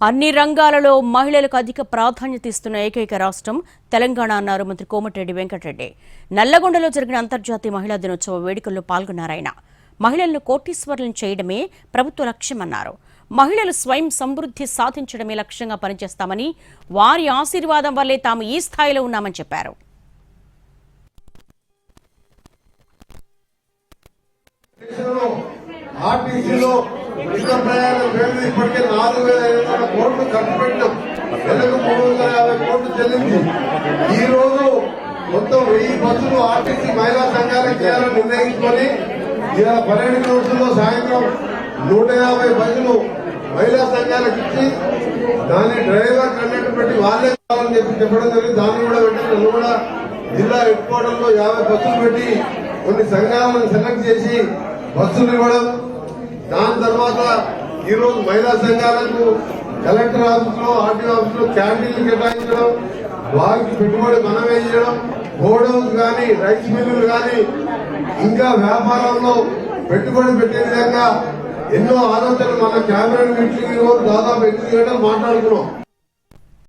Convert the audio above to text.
అన్ని రంగాలలో మహిళలకు అధిక ప్రాధాన్యత ఇస్తున్న ఏకైక రాష్ట్రం తెలంగాణ అన్నారు మంత్రి కోమటిరెడ్డి వెంకటరెడ్డి. నల్లగొండలో జరిగిన అంతర్జాతీయ మహిళా దినోత్సవ వేడుకల్లో పాల్గొన్నారాయన. మహిళలను కోటీశ్వరులను చేయడమే ప్రభుత్వ లక్ష్యమన్నారు. మహిళలు స్వయం సమృద్ధి సాధించడమే లక్ష్యంగా పనిచేస్తామని, వారి ఆశీర్వాదం వల్లే తాము ఈ స్థాయిలో ఉన్నామని చెప్పారు. ఇప్పటికే 4,500 కోట్లు ఖర్చు పెట్టినాం. నెలకు 350 కోట్లు చెల్లించి ఈ రోజు మొత్తం 1000 బస్సులు ఆర్టీసీ మహిళా సంఘాలకు చేయాలని నిర్ణయించుకొని ఇలా పర్యటన రోజుల్లో సాయంత్రం 150 బస్సులు మహిళా సంఘాలకు ఇచ్చి దాన్ని డ్రైవర్ కండక్టర్ పెట్టి వాళ్ళే కావాలని చెప్పడం జరిగింది. దాన్ని కూడా పెట్టి నన్ను కూడా జిల్లా హెడ్ క్వార్టర్ లో 50 బస్సులు పెట్టి కొన్ని సంఘాలను సెలెక్ట్ చేసి బస్సులు ఇవ్వడం. దాని తర్వాత ఈ రోజు మహిళా సంఘాలకు కలెక్టర్ ఆఫీస్ లో ఆర్టీఓ ఆఫీస్ లో క్యాంటీన్లు కేటాయించడం, వారికి పెట్టుబడి మనం వేయడం, గోడౌన్స్ కానీ రైస్ మిల్లులు కానీ ఇంకా వ్యాపారంలో పెట్టుబడి పెట్టే విధంగా ఎన్నో ఆలోచనలు మన క్యాబినెట్ మీటింగ్ దాదాపు 8 గంటలు మాట్లాడుకున్నాం.